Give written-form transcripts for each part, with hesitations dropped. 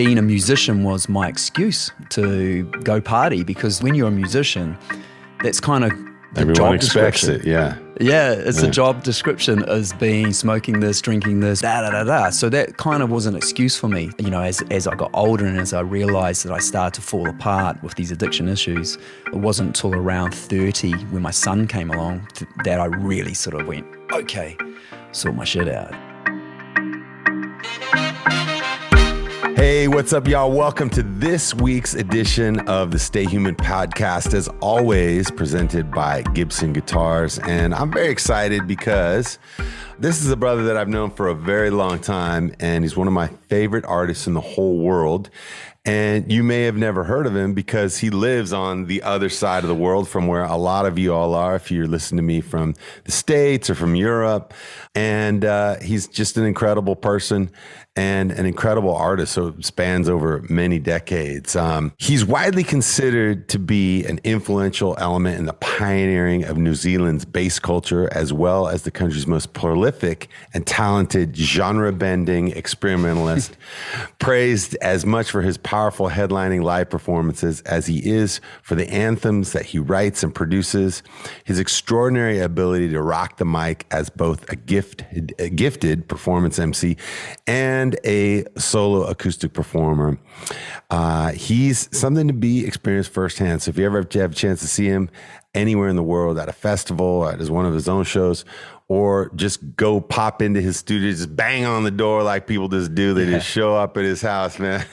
being a musician was my excuse to go party, because when you're a musician, that's kind of the Everyone job expects description. it, yeah. Yeah, it's a job description as being smoking this, drinking this, da-da-da-da. So that kind of was an excuse for me. You know, as I got older and as I realized that I started to fall apart with these addiction issues, it wasn't until around 30 when my son came along that I really sort of went, okay, sort my shit out. Hey, what's up, y'all? Welcome to this week's edition of the Stay Human podcast, as always, presented by Gibson Guitars. And I'm very excited because this is a brother that I've known for a very long time, and he's one of my favorite artists in the whole world. And you may have never heard of him because he lives on the other side of the world from where a lot of you all are, if you're listening to me from the States or from Europe. And he's just an incredible person and an incredible artist, so it spans over many decades. He's widely considered to be an influential element in the pioneering of New Zealand's bass culture, as well as the country's most prolific and talented genre-bending experimentalist, praised as much for his powerful headlining live performances as he is for the anthems that he writes and produces. His extraordinary ability to rock the mic as both a gifted performance MC and a solo acoustic performer. He's something to be experienced firsthand. So if you ever have a chance to see him anywhere in the world, at a festival, at one of his own shows, or just go pop into his studio, just bang on the door like people just do. They just show up at his house, man.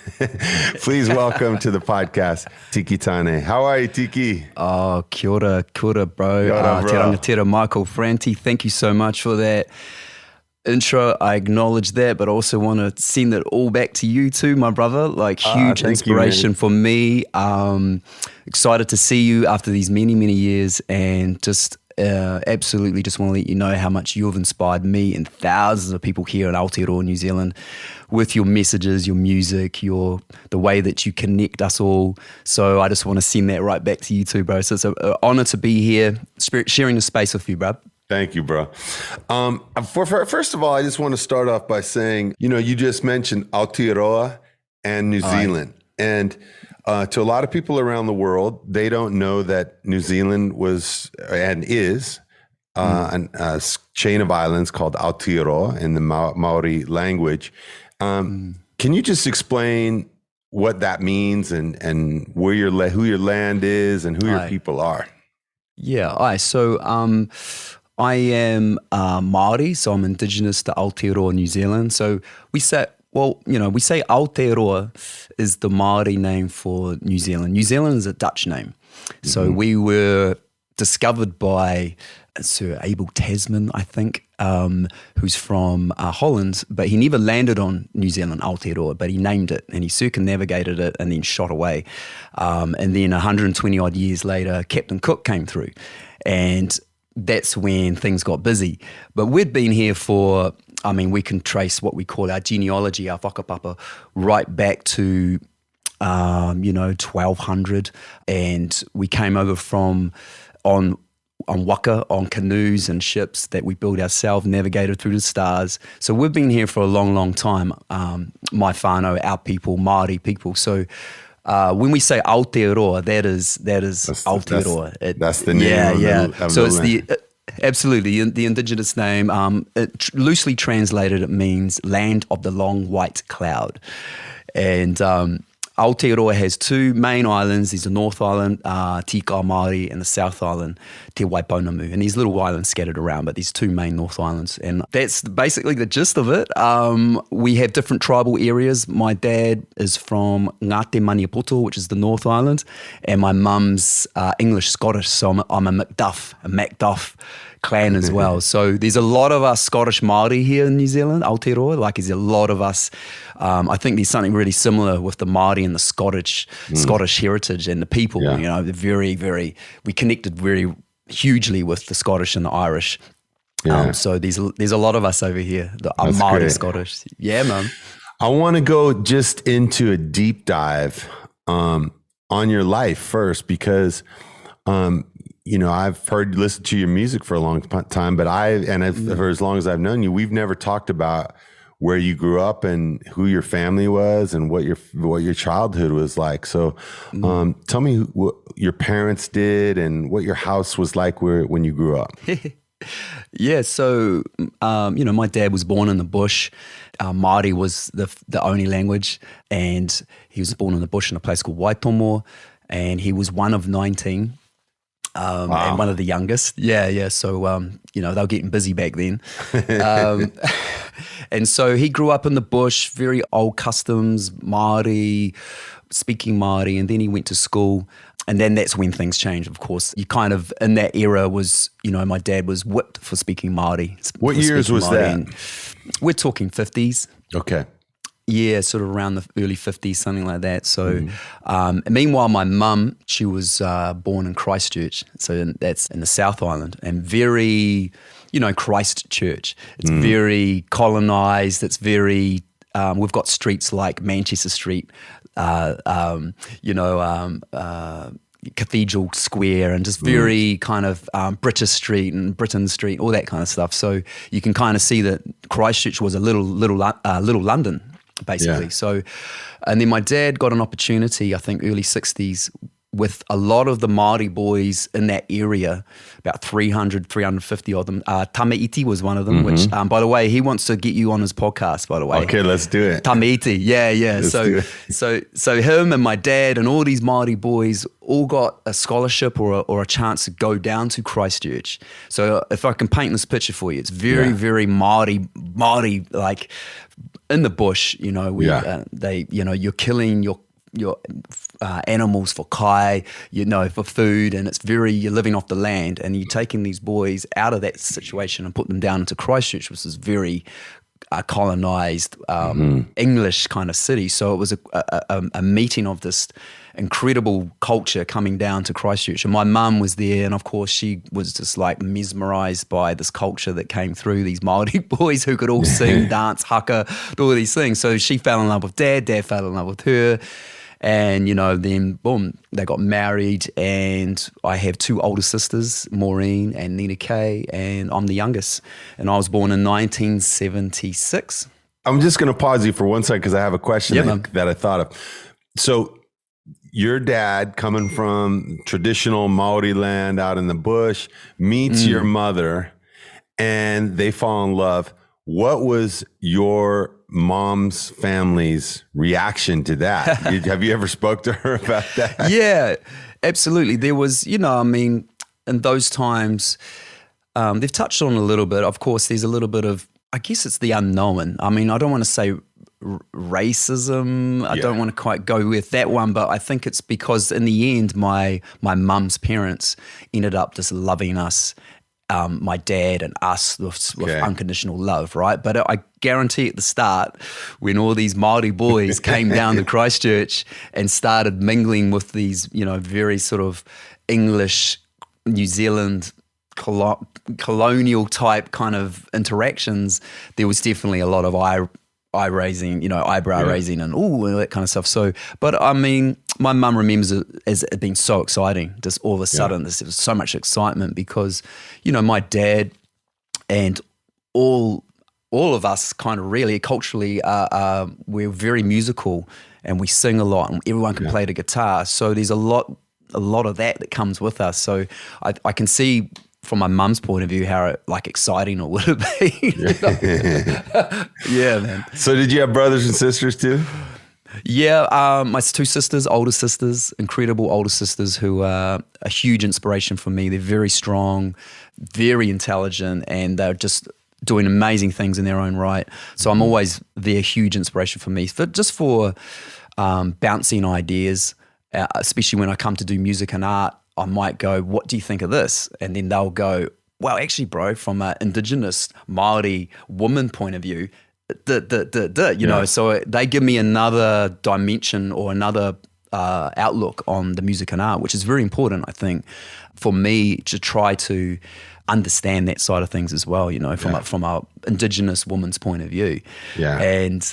Please welcome to the podcast, Tiki Taane. How are you, Tiki? Oh, kia ora, bro. Kia ora, bro. Te rangatira, Michael Franti. Thank you so much for that intro. I acknowledge that, but also want to send it all back to you too, my brother. Like, huge inspiration for me. Excited to see you after these many, many years, and just absolutely just want to let you know how much you've inspired me and thousands of people here in Aotearoa, New Zealand, with your messages, your music, the way that you connect us all. So I just want to send that right back to you too, bro. So it's an honor to be here, sharing the space with you, bro. Thank you, bro. First of all, I just want to start off by saying, you just mentioned Aotearoa and New Zealand. And to a lot of people around the world, they don't know that New Zealand was and is a chain of islands called Aotearoa in the Maori language. Can you just explain what that means and who your land is and who your people are? Yeah, so I am Māori, so I'm Indigenous to Aotearoa, New Zealand. So we say Aotearoa is the Māori name for New Zealand. New Zealand is a Dutch name. So we were discovered by Sir Abel Tasman, I think, who's from Holland, but he never landed on New Zealand, Aotearoa, but he named it and he circumnavigated it and then shot away. And then 120 odd years later, Captain Cook came through, and that's when things got busy. But we'd been here we can trace what we call our genealogy, our whakapapa, right back to 1200, and we came over on waka, on canoes and ships that we built ourselves, navigated through the stars. So we've been here for a long, long time. My whānau, our people, Māori people. So when we say Aotearoa, that is Aotearoa. That's the name. Yeah. So it's absolutely the Indigenous name. Loosely translated, it means land of the long white cloud. And Aotearoa has two main islands. There's the North Island, Te Māori, and the South Island, Te Waipounamu. And these little islands scattered around, but these two main North Islands. And that's basically the gist of it. We have different tribal areas. My dad is from Ngāti Maniapoto, which is the North Island, and my mum's English-Scottish, so I'm a Macduff clan as well. So there's a lot of us Scottish Māori here in New Zealand, Aotearoa. Like, there's a lot of us. I think there's something really similar with the Māori and the Scottish heritage and the people. They're very, very, we connected very hugely with the Scottish and the Irish. So there's a lot of us over here, the Māori great. Scottish. Yeah, man. I want to go just into a deep dive on your life first, because I've listened to your music for a long time, but for as long as I've known you, we've never talked about where you grew up and who your family was and what your childhood was like. So tell me what your parents did and what your house was like when you grew up. Yeah, so, my dad was born in the bush. Māori was the only language, and he was born in the bush in a place called Waitomo, and he was one of 19. Wow. And one of the youngest. Yeah. So, they were getting busy back then. And so he grew up in the bush, very old customs, Māori, speaking Māori, and then he went to school. And then that's when things changed, of course. You kind of, in that era was, my dad was whipped for speaking Māori. What years was that? We're talking 50s. Okay. Yeah, sort of around the early 50s, something like that. So, meanwhile, my mum, she was born in Christchurch. So that's in the South Island, and very, Christchurch. It's very colonised. It's very, we've got streets like Manchester Street, Cathedral Square, and just very kind of British Street and Britain Street, all that kind of stuff. So you can kind of see that Christchurch was a little London, basically. Yeah. So, and then my dad got an opportunity, I think early 60s, with a lot of the Māori boys in that area, about 350 of them. Tameiti was one of them, which, by the way, he wants to get you on his podcast, by the way. Okay, let's do it. Tameiti, yeah. So him and my dad and all these Māori boys all got a scholarship or a chance to go down to Christchurch. So if I can paint this picture for you, it's very, very Māori, like in the bush, you're killing your animals for kai, for food, and you're living off the land, and you're taking these boys out of that situation and put them down into Christchurch, which is very colonised English kind of city. So it was a meeting of this incredible culture coming down to Christchurch, and my mum was there, and of course she was just like mesmerised by this culture that came through, these Māori boys who could all sing, dance, haka, do all these things. So she fell in love with dad fell in love with her. And, then boom, they got married, and I have two older sisters, Maureen and Nina Kay, and I'm the youngest. And I was born in 1976. I'm just going to pause you for one second because I have a question that I thought of. So your dad, coming from traditional Maori land out in the bush, meets your mother, and they fall in love. What was your mom's family's reaction to that? Have you ever spoke to her about that? Yeah, absolutely. There was, in those times, they've touched on a little bit. Of course, there's a little bit of, I guess it's the unknown. I don't want to say racism. I don't want to quite go with that one, but I think it's because in the end, my mum's parents ended up just loving us, my dad and us with unconditional love, right? But I guarantee at the start, when all these Māori boys came down to Christchurch and started mingling with these, very sort of English, New Zealand, colonial type kind of interactions, there was definitely a lot of eyebrow raising and all that kind of stuff. So, but my mum remembers it as it being so exciting. Just all of a sudden, there was so much excitement because, my dad and all of us kind of really culturally we're very musical, and we sing a lot, and everyone can play the guitar. So there's a lot of that comes with us. So I can see from my mum's point of view how exciting it would have been. Yeah, man. So did you have brothers and sisters too? Yeah, my two sisters, older sisters, incredible older sisters who are a huge inspiration for me. They're very strong, very intelligent, and they're just doing amazing things in their own right. So I'm always they're a huge inspiration for me, for bouncing ideas, especially when I come to do music and art. I might go, what do you think of this? And then they'll go, well, actually, bro, from an Indigenous Māori woman point of view, so they give me another dimension or another outlook on the music and art, which is very important, I think, for me to try to understand that side of things as well, from a Indigenous woman's point of view. Yeah. And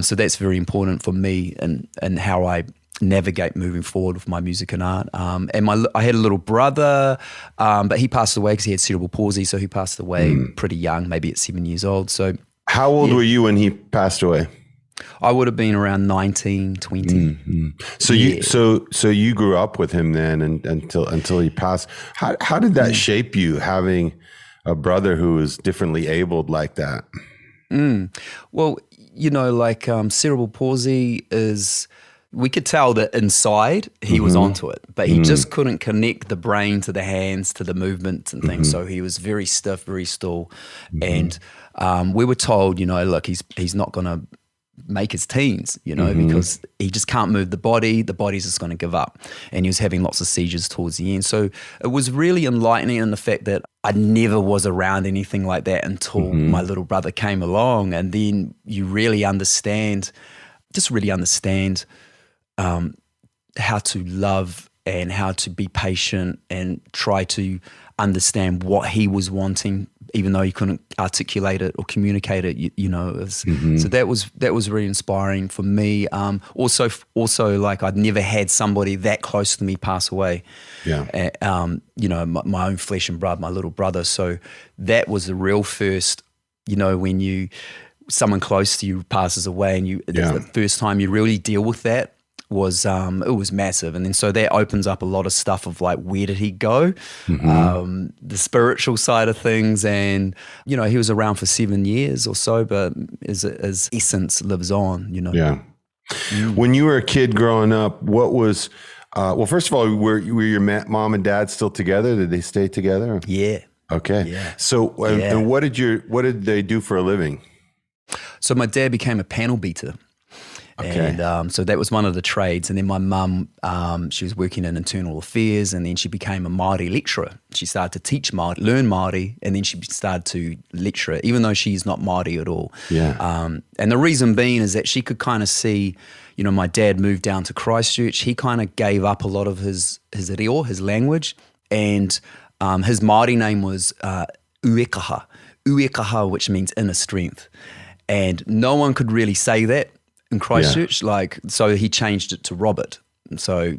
so that's very important for me and how I navigate moving forward with my music and art. And I had a little brother, but he passed away because he had cerebral palsy, so he passed away pretty young, maybe at 7 years old. So How old were you when he passed away? I would have been around 19, 20. Mm-hmm. So you grew up with him then until he passed. How did that shape you, having a brother who was differently abled like that? Well, like cerebral palsy is, we could tell that inside he was onto it, but he just couldn't connect the brain to the hands, to the movements and things. So he was very stiff, very still. And we were told, look, he's not going to make his teens, because he just can't move the body's just going to give up. And he was having lots of seizures towards the end. So it was really enlightening in the fact that I never was around anything like that until my little brother came along. And then you really understand how to love and how to be patient and try to understand what he was wanting, even though he couldn't articulate it or communicate it. So that was really inspiring for me. Also, like I'd never had somebody that close to me pass away. Yeah. My own flesh and blood, my little brother. So that was the real first. When someone close to you passes away, and the first time you really deal with that was it was massive. And then so that opens up a lot of stuff of like, where did he go, the spiritual side of things. And he was around for 7 years or so, but his essence lives on. When you were a kid growing up, what was well, first of all, were your mom and dad still together? Did they stay together? Yeah. Okay. Yeah. So and what did they do for a living? So my dad became a panel beater. Okay. And so that was one of the trades. And then my mum, she was working in internal affairs, and then she became a Māori lecturer. She started to teach Māori, learn Māori, and then she started to lecture, even though she's not Māori at all. Yeah. And the reason being is that she could kind of see, my dad moved down to Christchurch. He kind of gave up a lot of his reo, his language, and his Māori name was Uekaha, which means inner strength. And no one could really say that in Christchurch, so he changed it to Robert, so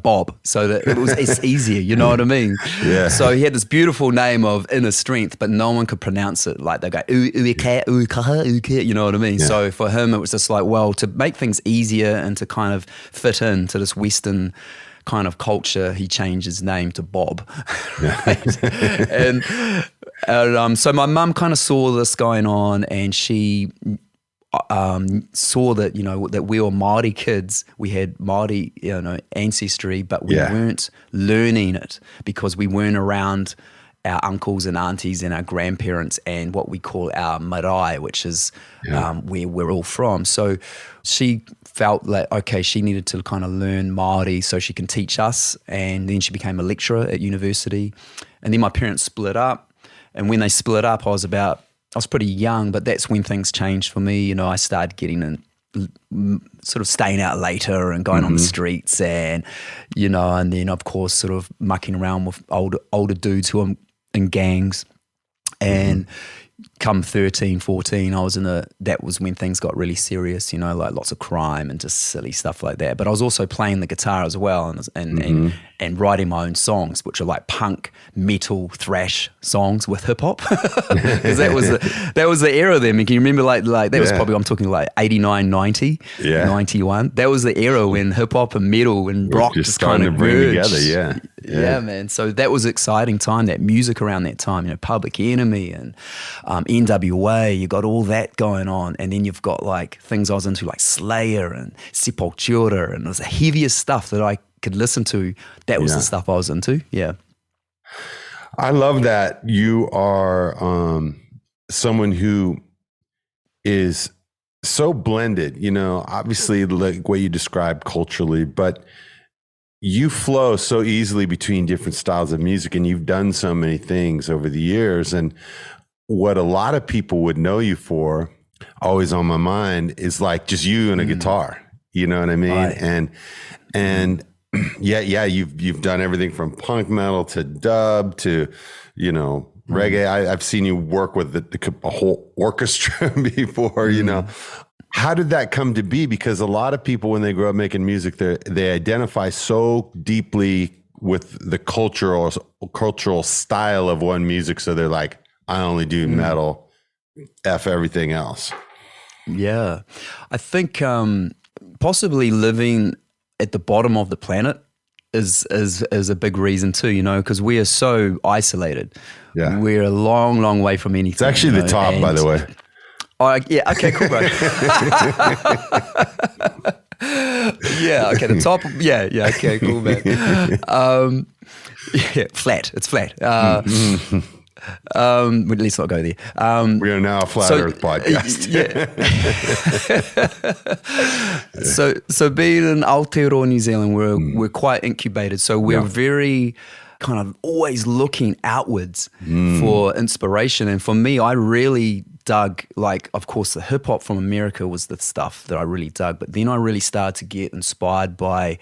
Bob, so that it's easier, you know what I mean? Yeah. So he had this beautiful name of inner strength, but no one could pronounce it. Like they go uekaha, you know what I mean? Yeah. So for him, it was just like, well, to make things easier and to kind of fit into this Western kind of culture, he changed his name to Bob. Yeah. and so my mum kind of saw this going on, and she saw that that we were Māori kids. We had Māori ancestry, but we weren't learning it because we weren't around our uncles and aunties and our grandparents and what we call our marae, which is where we're all from. So she felt like, okay, she needed to kind of learn Māori so she can teach us. And then she became a lecturer at university. And then my parents split up. And when they split up, I was pretty young, but that's when things changed for me. I started getting in, sort of staying out later and going on the streets, and and then of course sort of mucking around with older dudes who are in gangs. And come 13, 14, that was when things got really serious, like lots of crime and just silly stuff like that. But I was also playing the guitar as well, and writing my own songs, which are like punk, metal, thrash songs with hip hop. Because that was the era then. I mean, can you remember like that was probably, I'm talking like 89, 90, 91. That was the era when hip hop and metal and rock just kind of bring together. Yeah, man. So that was an exciting time, that music around that time, Public Enemy and NWA, you got all that going on. And then you've got like things I was into like Slayer and Sepultura, and it was the heaviest stuff that I could listen to. That was the stuff I was into. Yeah. I love that you are someone who is so blended, obviously like what you described culturally, but you flow so easily between different styles of music, and you've done so many things over the years. And what a lot of people would know you for, always on my mind, is like just you and a guitar. You know what I mean? Right. And you've done everything from punk metal to dub to, reggae. I've seen you work with a whole orchestra before, How did that come to be? Because a lot of people, when they grow up making music, they identify so deeply with the cultural style of one music. So they're like, I only do metal, F everything else. Yeah. I think possibly living at the bottom of the planet is a big reason too, you know, because we are so isolated. Yeah. We're a long, long way from anything. It's actually the top, by the way. Oh, yeah. Okay, cool, bro. Yeah, okay, the top. Yeah, okay, cool, man. Yeah, flat. It's flat. Let's not go there. We are now a flat Earth podcast. Yeah. So being in Aotearoa, New Zealand, we're quite incubated. So we're very kind of always looking outwards for inspiration. And for me, I really dug, like, of course, the hip hop from America was the stuff that I really dug. But then I really started to get inspired by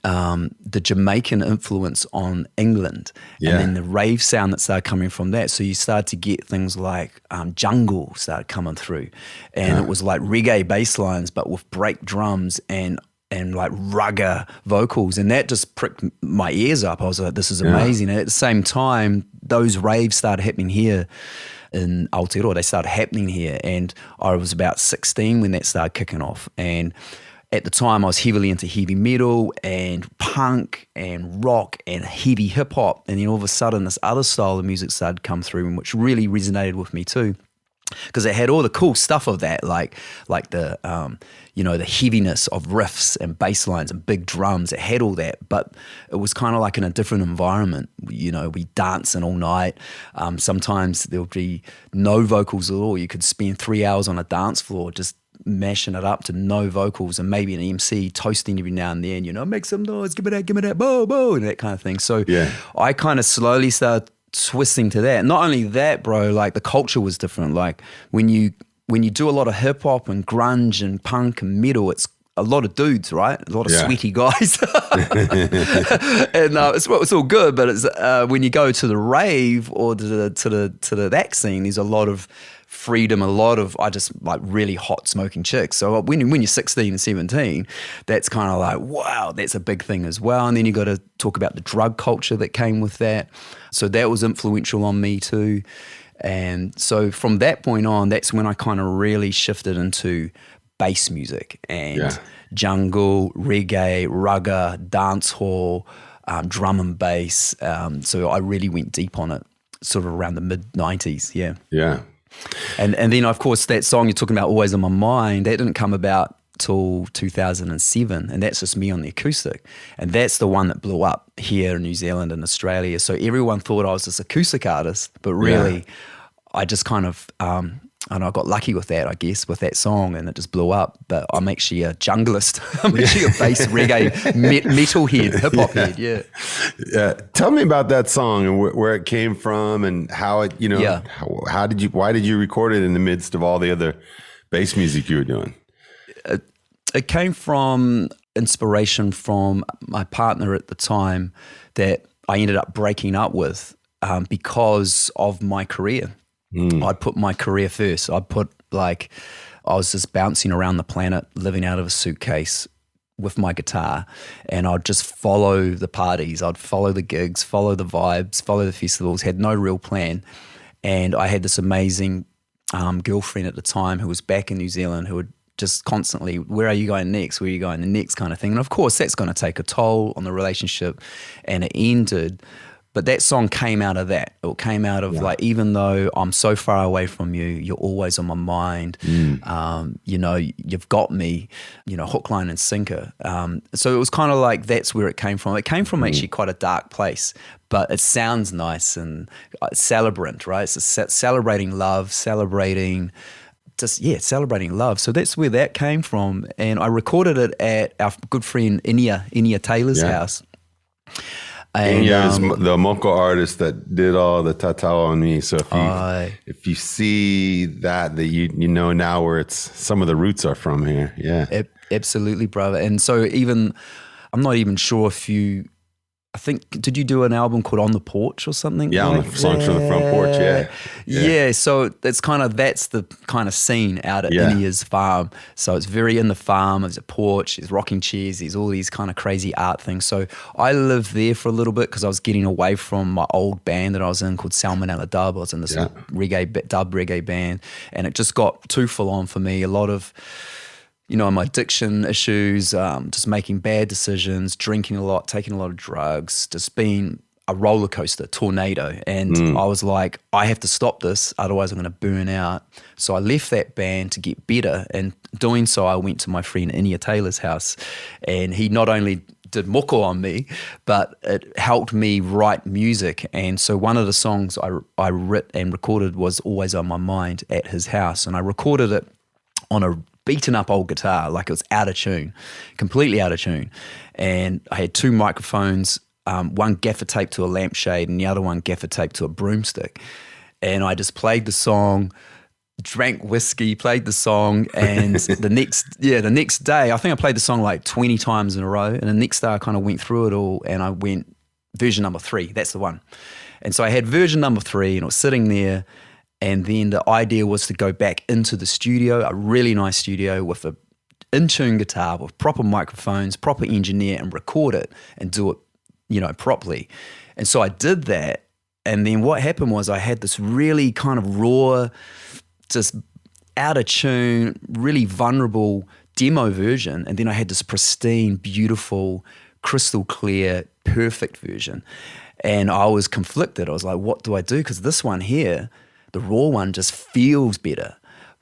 the Jamaican influence on England, and then the rave sound that started coming from that. So you started to get things like jungle started coming through, and it was like reggae bass lines, but with break drums and like rugger vocals, and that just pricked my ears up. I was like, this is amazing. And at the same time, those raves started happening here in Aotearoa. They started happening here, and I was about 16 when that started kicking off. And at the time, I was heavily into heavy metal and punk and rock and heavy hip hop. And then all of a sudden, this other style of music started to come through, which really resonated with me too, because it had all the cool stuff of that, like the the heaviness of riffs and bass lines and big drums. It had all that, but it was kind of like in a different environment. You know, we dancing all night. Sometimes there would be no vocals at all. You could spend 3 hours on a dance floor just mashing it up to no vocals, and maybe an MC toasting every now and then, you know, make some noise, give me that, bo, bo, and that kind of thing. So I kind of slowly started twisting to that. Not only that, bro, like the culture was different. Like when you do a lot of hip hop and grunge and punk and metal, it's a lot of dudes, right? A lot of sweaty guys. And it's all good, but it's when you go to the rave or to the that scene, there's a lot of freedom, a lot of like really hot smoking chicks. So when you're 16 and 17, that's kind of like, wow, that's a big thing as well. And then you got to talk about the drug culture that came with that. So that was influential on me too. And so from that point on, that's when I kind of really shifted into bass music and jungle, reggae, rugger, dancehall, drum and bass. So I really went deep on it sort of around the mid-90s. Yeah. And then, of course, that song you're talking about, Always on My Mind, that didn't come about till 2007, and that's just me on the acoustic. And that's the one that blew up here in New Zealand and Australia. So everyone thought I was this acoustic artist, but really I just kind of, and I got lucky with that, I guess, with that song, and it just blew up. But I'm actually a junglist. I'm actually a bass reggae metal head, hip hop head. Yeah. Tell me about that song and where it came from and how it, why did you record it in the midst of all the other bass music you were doing? It came from inspiration from my partner at the time that I ended up breaking up with because of my career. I'd put my career first. I was just bouncing around the planet, living out of a suitcase with my guitar, and I'd just follow the parties. I'd follow the gigs, follow the vibes, follow the festivals, had no real plan. And I had this amazing girlfriend at the time who was back in New Zealand who would just constantly, where are you going next? Where are you going the next kind of thing? And of course, that's going to take a toll on the relationship, and it ended. But that song came out of that. It came out of like, even though I'm so far away from you, you're always on my mind. You've got me, hook, line and sinker. So it was kind of like, that's where it came from. It came from actually quite a dark place, but it sounds nice and celebrant, right? It's celebrating love, celebrating love. So that's where that came from. And I recorded it at our good friend Inia Taylor's house. And is the Moko artist that did all the tatau on me. So if you see that you know now where some of the roots are from here. Yeah. Absolutely, brother. And so even, I'm not even sure if you I think, did you do an album called On the Porch or something? Yeah, like on the Songs from the Front Porch, Yeah, so that's the kind of scene out at India's farm. So it's very in the farm, there's a porch, there's rocking chairs, there's all these kind of crazy art things. So I lived there for a little bit because I was getting away from my old band that I was in called Salmonella Dub. I was in this dub reggae band, and it just got too full on for me. A lot of my addiction issues, just making bad decisions, drinking a lot, taking a lot of drugs, just being a roller coaster, tornado. And I was like, I have to stop this, otherwise I'm going to burn out. So I left that band to get better. And doing so, I went to my friend Inia Taylor's house, and he not only did moko on me, but it helped me write music. And so one of the songs I wrote and recorded was Always on My Mind at his house. And I recorded it on a beaten up old guitar, like it was out of tune, completely out of tune. And I had two microphones, one gaffer taped to a lampshade and the other one gaffer taped to a broomstick. And I just played the song, drank whiskey, played the song, and the next day, I think I played the song like 20 times in a row. And the next day I kind of went through it all and I went version number 3, that's the one. And so I had version number 3 and it was sitting there. And then the idea was to go back into the studio, a really nice studio with a in-tune guitar, with proper microphones, proper engineer, and record it and do it, properly. And so I did that. And then what happened was I had this really kind of raw, just out of tune, really vulnerable demo version. And then I had this pristine, beautiful, crystal clear, perfect version. And I was conflicted. I was like, what do I do? Because this one here, the raw one, just feels better,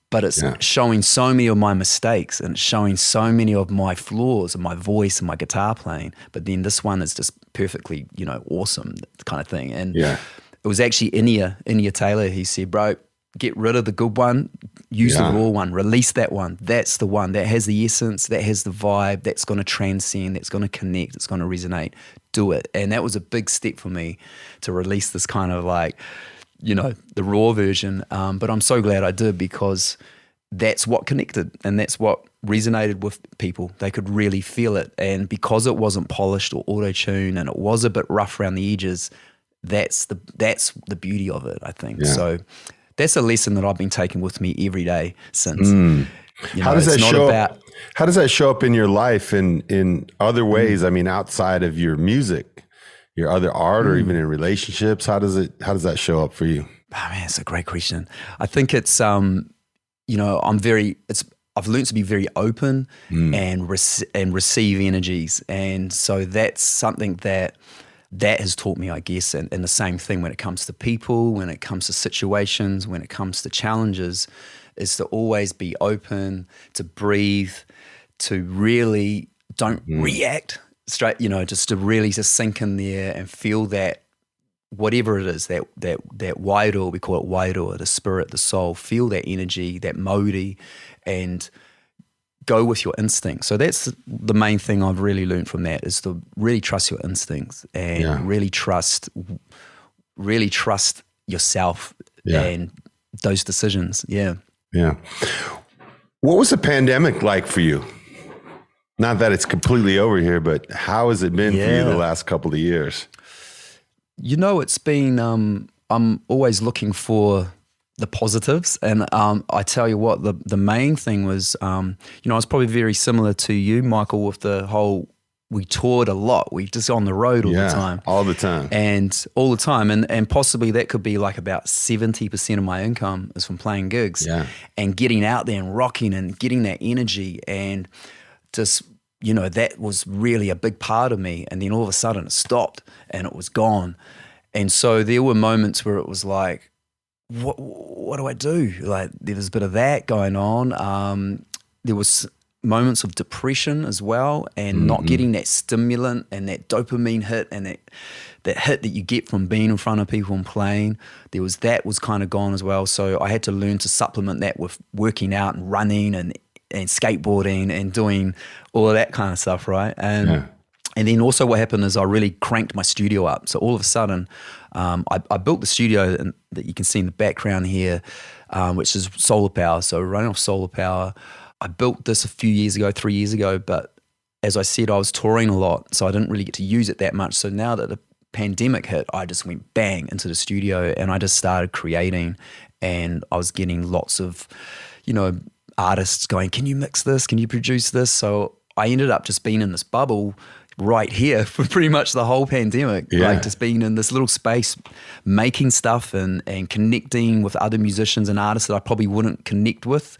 but it's showing so many of my mistakes and it's showing so many of my flaws in my voice and my guitar playing. But then this one is just perfectly, awesome kind of thing. And it was actually Inia Taylor. He said, bro, get rid of the good one, use the raw one, release that one. That's the one that has the essence, that has the vibe, that's going to transcend, that's going to connect, it's going to resonate. Do it. And that was a big step for me to release this kind of like, the raw version. But I'm so glad I did, because that's what connected and that's what resonated with people. They could really feel it. And because it wasn't polished or auto-tuned and it was a bit rough around the edges, that's the beauty of it, I think. Yeah. So that's a lesson that I've been taking with me every day since. How does that show up in your life in other ways? I mean, outside of your music? Your other art or even in relationships? How does that show up for you? Oh man, it's a great question. I think it's, I've learned to be very open and receive energies. And so that's something that has taught me, I guess, and the same thing when it comes to people, when it comes to situations, when it comes to challenges, is to always be open, to breathe, to really don't react straight, just to really just sink in there and feel that whatever it is, that wairo, we call it wairo, the spirit, the soul, feel that energy, that mauri, and go with your instincts. So that's the main thing I've really learned from that, is to really trust your instincts and really trust yourself and those decisions. Yeah. Yeah. What was the pandemic like for you? Not that it's completely over here, but how has it been for you the last couple of years? It's been, I'm always looking for the positives. And I tell you what, the main thing was, I was probably very similar to you, Michael, with the whole, we toured a lot. We just on the road all the time. All the time. And all the time. And possibly that could be like about 70% of my income is from playing gigs and getting out there and rocking and getting that energy and just, that was really a big part of me. And then all of a sudden it stopped and it was gone. And so there were moments where it was like, what do I do? Like there was a bit of that going on. There was moments of depression as well, and not getting that stimulant and that dopamine hit and that hit that you get from being in front of people and playing. That was kind of gone as well. So I had to learn to supplement that with working out and running and skateboarding and doing all of that kind of stuff, right? And then also what happened is I really cranked my studio up. So all of a sudden, I built the studio that you can see in the background here, which is solar power. So running off solar power. I built this 3 years ago, but as I said, I was touring a lot, so I didn't really get to use it that much. So now that the pandemic hit, I just went bang into the studio and I just started creating, and I was getting lots of, artists going, can you mix this? Can you produce this? So I ended up just being in this bubble right here for pretty much the whole pandemic, like just being in this little space, making stuff and connecting with other musicians and artists that I probably wouldn't connect with,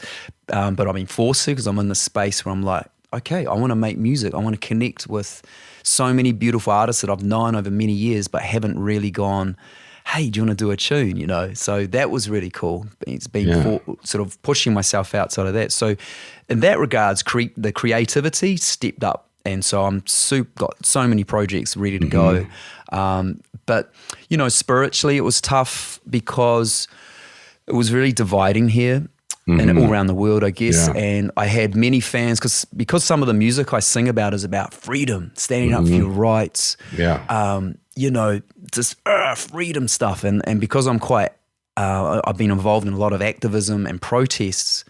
but I'm being forced to because I'm in this space where I'm like, okay, I want to make music. I want to connect with so many beautiful artists that I've known over many years but haven't really gone, hey, do you want to do a tune, So that was really cool. It's been sort of pushing myself outside of that. So in that regards, the creativity stepped up. And so I'm got so many projects ready to go. But, spiritually it was tough because it was really dividing here and all around the world, I guess. Yeah. And I had many fans because some of the music I sing about is about freedom, standing up for your rights, just freedom stuff. And because I'm quite, I've been involved in a lot of activism and protests,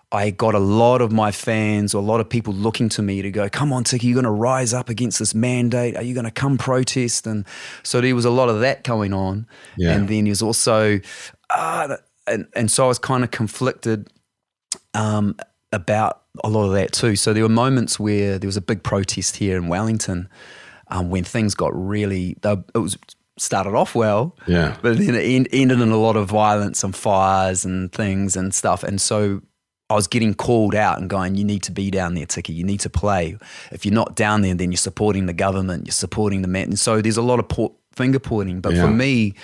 I got a lot of my fans or a lot of people looking to me to go, come on, Tiki, you're going to rise up against this mandate. Are you going to come protest? And so there was a lot of that going on. Yeah. And then there's also, and so I was kind of conflicted about a lot of that too. So there were moments where there was a big protest here in Wellington when things got really, started off well, but then it ended in a lot of violence and fires and things and stuff. And so I was getting called out and going, you need to be down there, Tiki. You need to play. If you're not down there, then you're supporting the government, you're supporting the man. And so there's a lot of finger pointing. But for me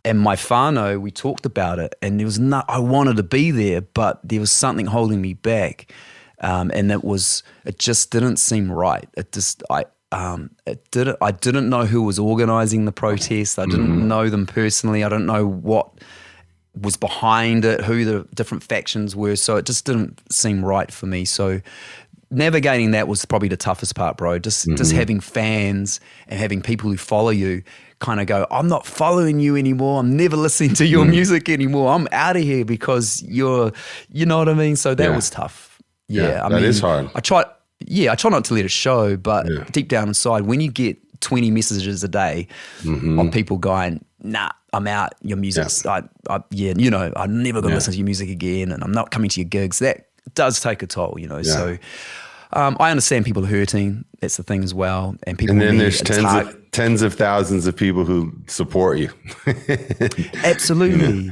and my whānau, we talked about it, and there was I wanted to be there, but there was something holding me back. And it just didn't seem right. I didn't know who was organizing the protest. I didn't know them personally. I don't know what was behind it, who the different factions were. So it just didn't seem right for me. So navigating that was probably the toughest part, bro. Just having fans and having people who follow you kind of go, I'm not following you anymore. I'm never listening to your music anymore. I'm out of here because you know what I mean? So that was tough. Yeah. I mean, is hard. I try not to let it show, but deep down inside, when you get 20 messages a day of people going, nah, I'm out, your music's, I'm never going to listen to your music again, and I'm not coming to your gigs, that does take a toll, so I understand people are hurting, that's the thing as well, and then there's tens of thousands of people who support you. Absolutely.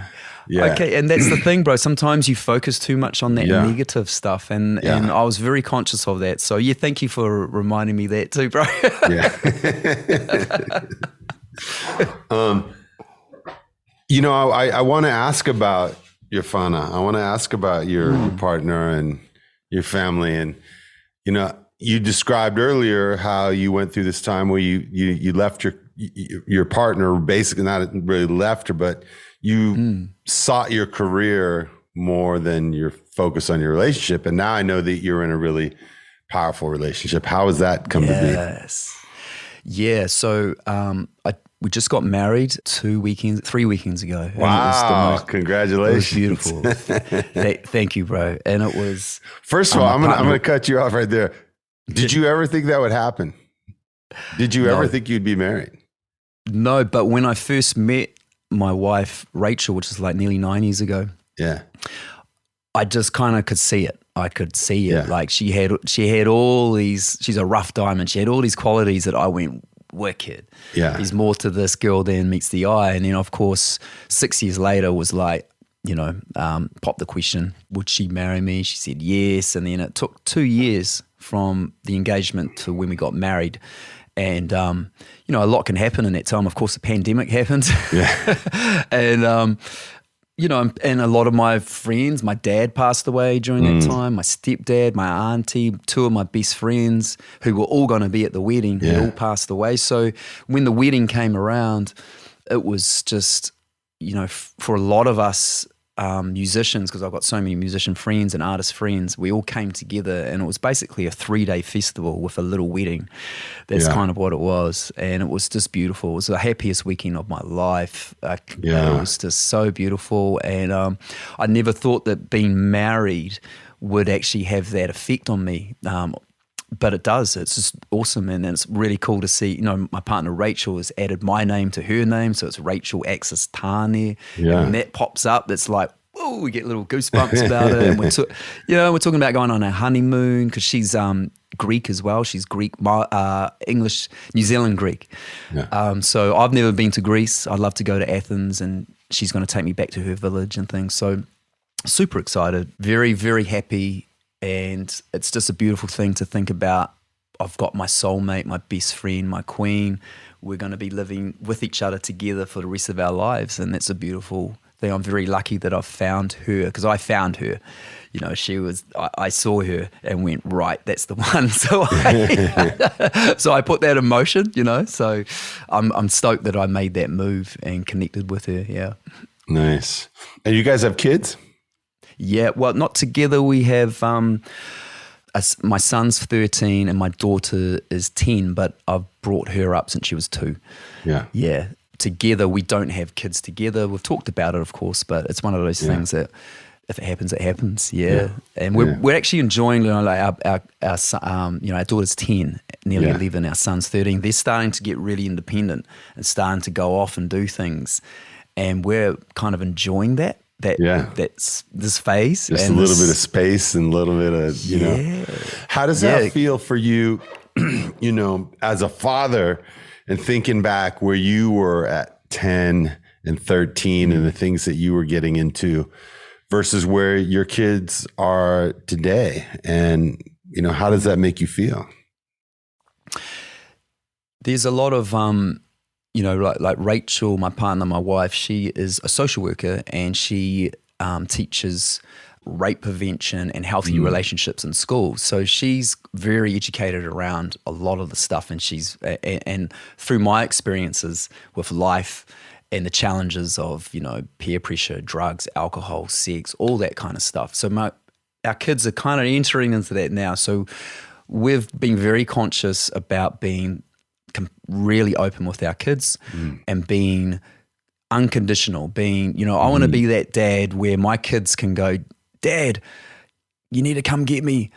Yeah. Okay, and that's the thing, bro. Sometimes you focus too much on that negative stuff, and I was very conscious of that. So thank you for reminding me that too, bro. I want to ask about your whānau. I want to ask about your partner and your family, and you described earlier how you went through this time where you left your partner, basically not really left her, but you sought your career more than your focus on your relationship. And now I know that you're in a really powerful relationship. How has that come to be? Yeah. So we just got married 3 weekends ago. Wow. Congratulations. It was beautiful. Thank you, bro. And it was. First of all, I'm going to cut you off right there. Did you ever think that would happen? Did you ever think you'd be married? No, but when I first met my wife, Rachel, which is like nearly 9 years ago. Yeah. I just kind of could see it. I could see it. Like she had all these, she's a rough diamond. She had all these qualities that I went, wicked. Yeah. There's more to this girl than meets the eye. And then of course, 6 years later was like, popped the question, would she marry me? She said yes. And then it took 2 years from the engagement to when we got married. And, a lot can happen in that time. Of course, the pandemic happened. Yeah. And, and a lot of my friends, my dad passed away during that time, my stepdad, my auntie, 2 of my best friends who were all going to be at the wedding had all passed away. So when the wedding came around, it was just, for a lot of us, musicians, because I've got so many musician friends and artist friends, we all came together, and it was basically a 3-day festival with a little wedding. That's kind of what it was, and it was just beautiful. It was the happiest weekend of my life. It was just so beautiful, and I never thought that being married would actually have that effect on me. But it does. It's just awesome, and it's really cool to see. My partner Rachel has added my name to her name, so it's Rachel Axis Tane. Yeah. And when that pops up, it's like, whoa, we get little goosebumps about it. And we're talking about going on a honeymoon because she's Greek as well. She's Greek, English, New Zealand Greek. Yeah. So I've never been to Greece. I'd love to go to Athens, and she's going to take me back to her village and things. So super excited, very, very happy. And it's just a beautiful thing to think about. I've got my soulmate, my best friend, my queen. We're going to be living with each other together for the rest of our lives. And that's a beautiful thing. I'm very lucky that I've found her, because I found her. I saw her and went, right, that's the one. So I put that in motion, So I'm stoked that I made that move and connected with her, yeah. Nice. And you guys have kids? Yeah, well, not together. We have my son's 13 and my daughter is 10, but I've brought her up since she was 2. Yeah. Yeah. Together, we don't have kids together. We've talked about it, of course, but it's one of those things that if it happens, it happens. Yeah. And we're actually enjoying, our son, our daughter's 10, nearly 11, our son's 13. They're starting to get really independent and starting to go off and do things. And we're kind of enjoying that. That's this phase. Just a little bit of space and a little bit of, How does that feel for you, as a father, and thinking back where you were at 10 and 13 and the things that you were getting into versus where your kids are today? And, how does that make you feel? There's a lot of, like Rachel, my partner, my wife, she is a social worker and she teaches rape prevention and healthy relationships in schools. So she's very educated around a lot of the stuff, and through my experiences with life and the challenges of, peer pressure, drugs, alcohol, sex, all that kind of stuff. So our kids are kind of entering into that now. So we've been very conscious about being really open with our kids and being unconditional, I want to be that dad where my kids can go, Dad, you need to come get me.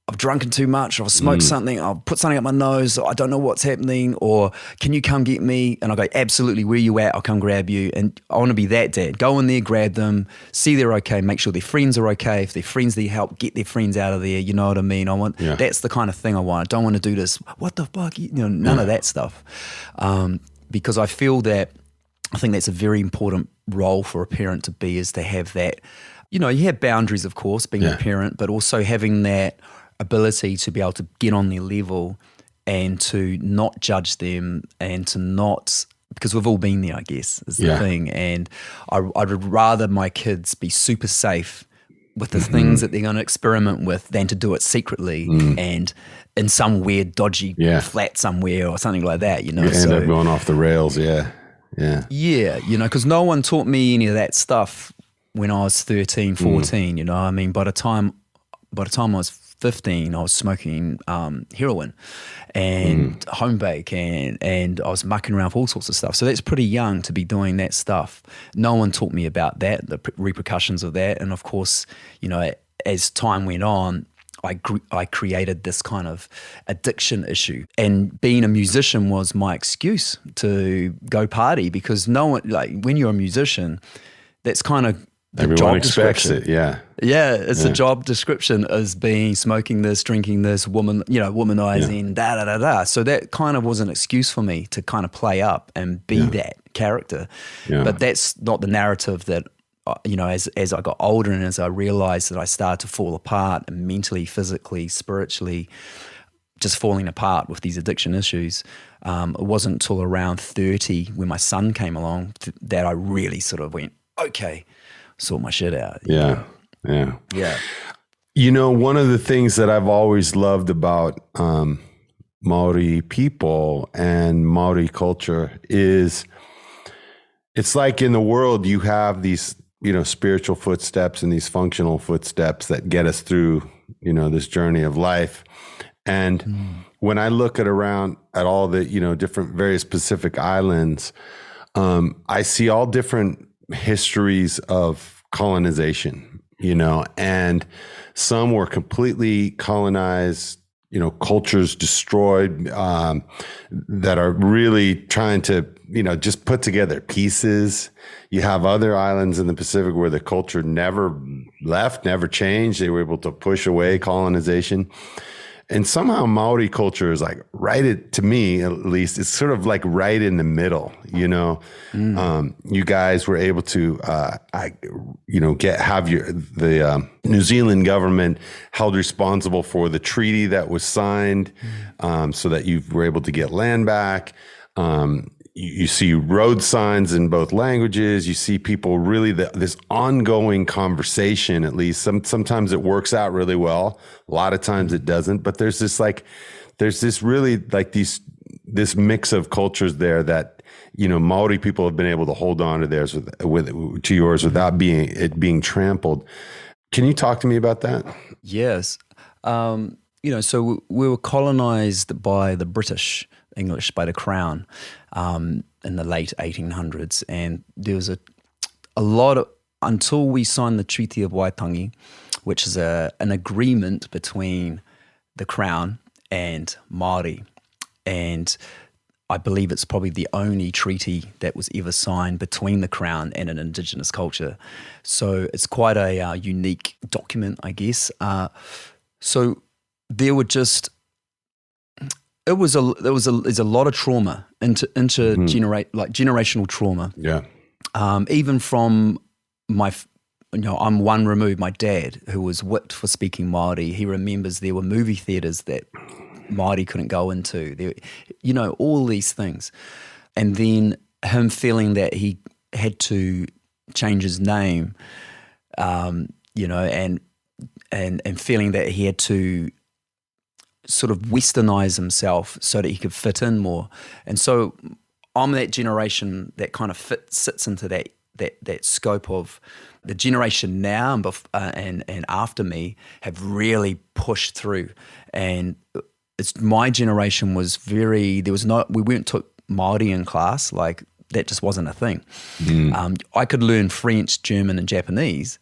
I've drunken too much, or I've smoked something, I've put something up my nose, or I don't know what's happening, or can you come get me? And I go, absolutely, where you at? I'll come grab you. And I want to be that dad. Go in there, grab them, see they're okay, make sure their friends are okay. If their friends need help, get their friends out of there. You know what I mean? That's the kind of thing I want. I don't want to do this, what the fuck? None of that stuff. Because I think that's a very important role for a parent to be, is to have that, you have boundaries, of course, being a parent, but also having that ability to be able to get on their level and to not judge them and to not, because we've all been there, I guess, is the thing. And I'd rather my kids be super safe with the things that they're going to experiment with than to do it secretly and in some weird, dodgy flat somewhere or something like that, You end up going off the rails, Yeah, because no one taught me any of that stuff when I was 13, 14, I mean, by the time I was 15, I was smoking heroin and home bake and I was mucking around with all sorts of stuff. So that's pretty young to be doing that stuff. No one taught me about that, the repercussions of that. And of course, as time went on, I created this kind of addiction issue. And being a musician was my excuse to go party, because no one, when you're a musician, that's kind of the everyone job expects description. it, it's a job description as being smoking this, drinking this, womanizing, da da da da. So that kind of was an excuse for me to kind of play up and be that character. But that's not the narrative that as I got older and as I realized that I started to fall apart and mentally, physically, spiritually, just falling apart with these addiction issues. It wasn't until around 30 when my son came along that I really sort of went, okay, sort my shit out. Yeah. One of the things that I've always loved about Maori people and Maori culture is it's like in the world you have these, spiritual footsteps and these functional footsteps that get us through, this journey of life. And when I look around at all the, different various Pacific islands, I see all different histories of colonization, and some were completely colonized cultures destroyed, that are really trying to, just put together pieces. You have other islands in the Pacific where the culture never left, never changed. They were able to push away colonization. And somehow Maori culture is like to me, at least, it's sort of like right in the middle, You guys were able to, have the New Zealand government held responsible for the treaty that was signed, so that you were able to get land back. You see road signs in both languages. You see people really this ongoing conversation. At least sometimes it works out really well. A lot of times it doesn't. But there's this really like this mix of cultures there that Maori people have been able to hold on to theirs to yours without being trampled. Can you talk to me about that? Yes. So we were colonized by the British English, by the Crown, in the late 1800s. And there was a lot of, until we signed the Treaty of Waitangi, which is an agreement between the Crown and Māori. And I believe it's probably the only treaty that was ever signed between the Crown and an Indigenous culture. So it's quite a unique document, I guess. So there were just... There's a lot of trauma generational trauma. Yeah. Even from I'm one removed. My dad, who was whipped for speaking Māori, he remembers there were movie theaters that Māori couldn't go into. There, all these things, and then him feeling that he had to change his name, and feeling that he had to sort of westernize himself so that he could fit in more. And so I'm that generation that kind of sits into that scope of the generation now and after me have really pushed through. And my generation was we weren't taught Māori in class, like that just wasn't a thing. I could learn French, German and Japanese,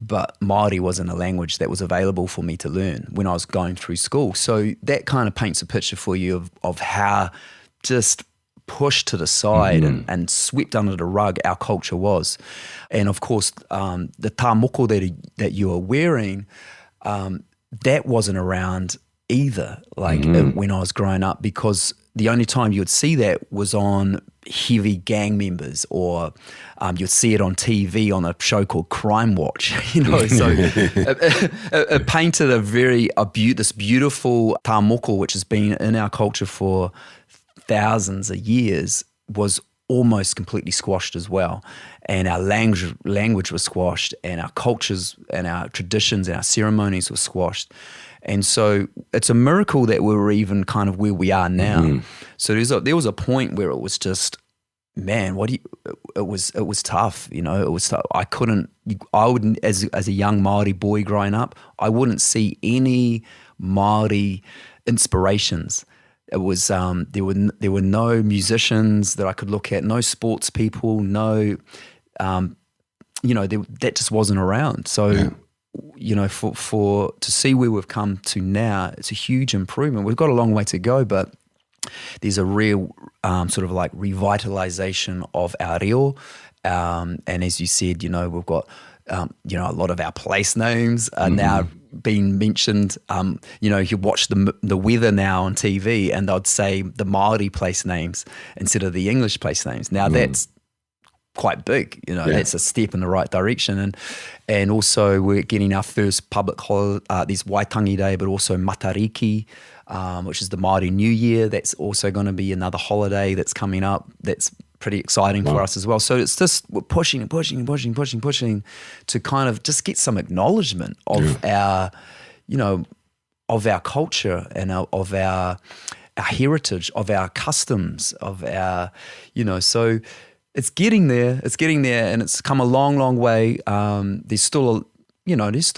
but Māori wasn't a language that was available for me to learn when I was going through school. So that kind of paints a picture for you of how just pushed to the side and swept under the rug our culture was. And of course, the tā moko that you are wearing, that wasn't around either, when I was growing up, because the only time you would see that was on heavy gang members, or you'd see it on TV on a show called Crime Watch, so it painted this beautiful tā moko, which has been in our culture for thousands of years, was almost completely squashed as well. And our language was squashed, and our cultures and our traditions and our ceremonies were squashed. And so it's a miracle that we were even kind of where we are now. So there was a point where it was just, man, it was tough, it was tough. I wouldn't, as a young Māori boy growing up, I wouldn't see any Māori inspirations. It was, there were no musicians that I could look at, no sports people, no, that just wasn't around. So, for to see where we've come to now, it's a huge improvement. We've got a long way to go, but there's a real sort of like revitalization of our reo. And as you said, we've got, a lot of our place names are now being mentioned. You watch the weather now on TV and they'd say the Māori place names instead of the English place names. Now that's quite big, that's a step in the right direction. And also we're getting our first public holiday, there's Waitangi Day, but also Matariki, which is the Māori New Year. That's also going to be another holiday that's coming up. That's pretty exciting for us as well. So it's just, we're pushing to kind of just get some acknowledgement of our, of our culture and of our heritage, of our customs, of our, so it's getting there, and it's come a long, long way. There's still a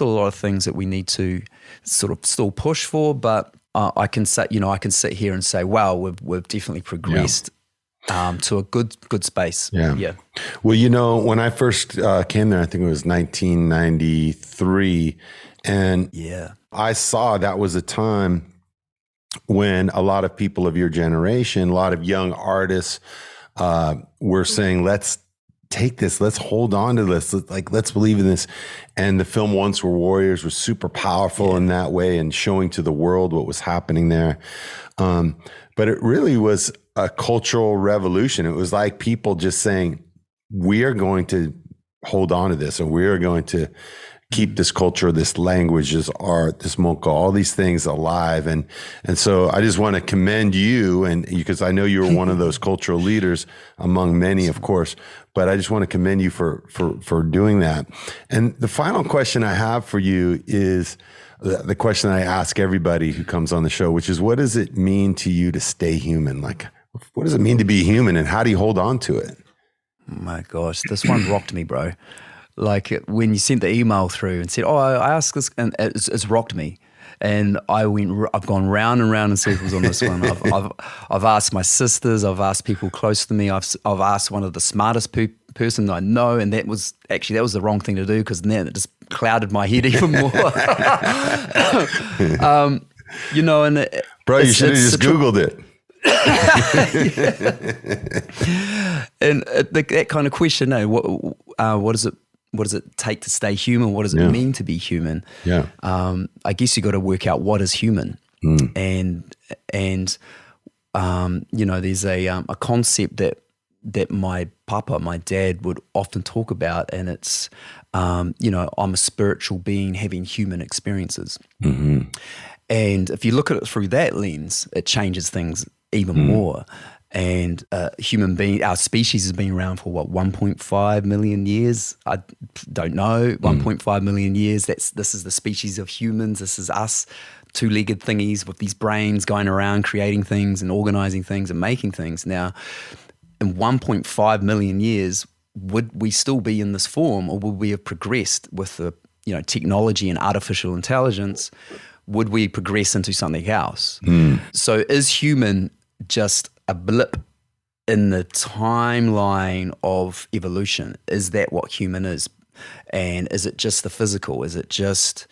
lot of things that we need to sort of still push for, but I can sit here and say, wow, we've definitely progressed to a good space. Yeah. Well, when I first came there, I think it was 1993, and I saw that was a time when a lot of people of your generation, a lot of young artists were saying, let's take this, let's hold on to this, let's believe in this. And the film Once Were Warriors was super powerful in that way and showing to the world what was happening there. But it really was a cultural revolution. It was like people just saying, we are going to hold on to this, and we are going to keep this culture, this language, this art, this monka, all these things alive. And so I just want to commend you, and because I know you were one of those cultural leaders among many, of course, but I just want to commend you for doing that. And the final question I have for you is the question I ask everybody who comes on the show, which is, what does it mean to you to stay human? Like, what does it mean to be human, and how do you hold on to it? My gosh, this one rocked me, bro. Like when you sent the email through and said, "Oh, I asked this," and it's rocked me. And I've gone round and round in circles on this one. I've asked my sisters, I've asked people close to me, I've asked one of the smartest person I know, and that was the wrong thing to do, because then it just clouded my head even more. You know, and bro, you should have just Googled it. And that kind of question, what does it take to stay human? What does it mean to be human? Yeah. I guess you got to work out what is human. And you know, there's a concept that my dad would often talk about, and it's you know, I'm a spiritual being having human experiences. Mm-hmm. And if you look at it through that lens, it changes things even more. And human being, our species has been around for 1.5 million years. I don't know, 1.5 million years. This is the species of humans. This is us, two-legged thingies with these brains going around creating things and organizing things and making things. Now, in 1.5 million years, would we still be in this form, or would we have progressed with the technology and artificial intelligence? Would we progress into something else? So is human just a blip in the timeline of evolution? Is that what human is? And is it just the physical? Is it just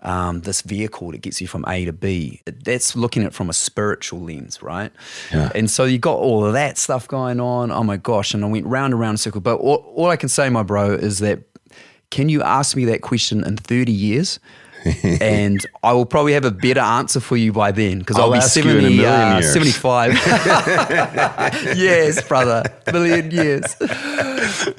this vehicle that gets you from A to B? That's looking at it from a spiritual lens, right? Yeah. And so you got all of that stuff going on. Oh my gosh. And I went round and round in a circle. But all I can say, my bro, is that, can you ask me that question in 30 years? And I will probably have a better answer for you by then, because I'll be 75. Yes, brother, million years.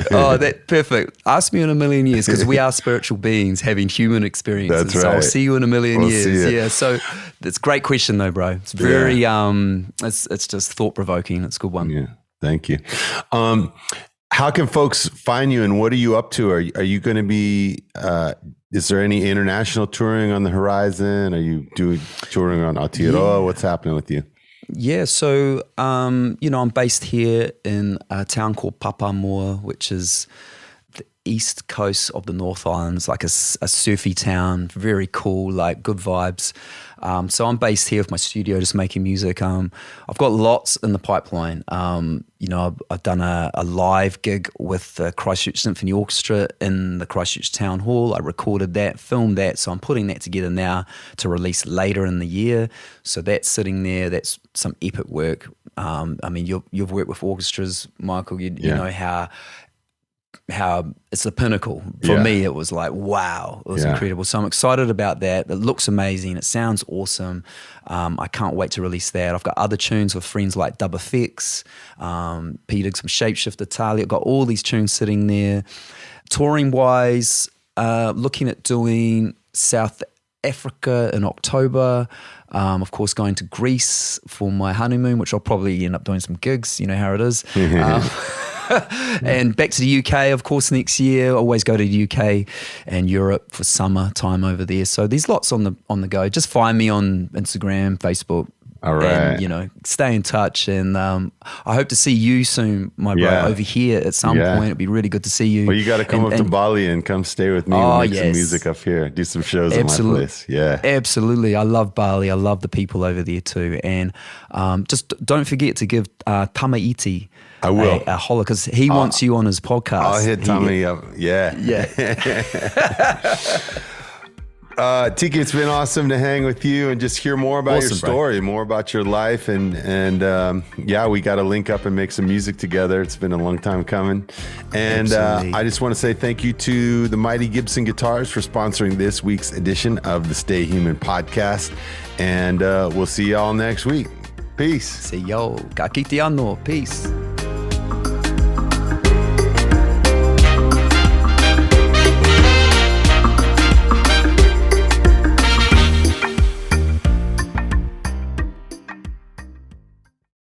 Oh, that's perfect. Ask me in a million years, because we are spiritual beings having human experiences. That's right. So I'll see you in a million years. Yeah. So it's a great question though, bro. It's very, it's just thought provoking. It's a good one. Yeah. Thank you. How can folks find you, and what are you up to? Are you going to be, is there any international touring on the horizon? Are you doing touring on Aotearoa? What's happening with you? Yeah, so, I'm based here in a town called Papamoa, which is the east coast of the North Island. It's like a surfy town, very cool, like good vibes. So I'm based here with my studio, just making music. I've got lots in the pipeline. I've done a live gig with the Christchurch Symphony Orchestra in the Christchurch Town Hall. I recorded that, filmed that, so I'm putting that together now to release later in the year. So that's sitting there. That's some epic work. You've worked with orchestras, Michael. You know how it's the pinnacle. For me, it was like, wow, it was incredible. So I'm excited about that. It looks amazing. It sounds awesome. I can't wait to release that. I've got other tunes with friends like Dub Effects, Peter from Shapeshifter, Talia. I've got all these tunes sitting there. Touring wise, looking at doing South Africa in October. Of course, going to Greece for my honeymoon, which I'll probably end up doing some gigs. You know how it is. And back to the UK, of course, next year. Always go to the UK and Europe for summer time over there. So there's lots on the go. Just find me on Instagram, Facebook. All right. And, stay in touch. And I hope to see you soon, my bro, over here at some point. It'd be really good to see you. Well, you got to come up to Bali and come stay with me and make some music up here. Do some shows in my place. Yeah. Absolutely. I love Bali. I love the people over there too. And just don't forget to give Tamaiti I will. A holler, because he wants you on his podcast. I'll hit Tommy up. Yeah. Tiki, it's been awesome to hang with you and just hear more about your story, more about your life. And yeah, we got to link up and make some music together. It's been a long time coming. And I just want to say thank you to the mighty Gibson Guitars for sponsoring this week's edition of the Stay Human podcast. And we'll see y'all next week. Peace. See y'all. Ka kite anō. Peace.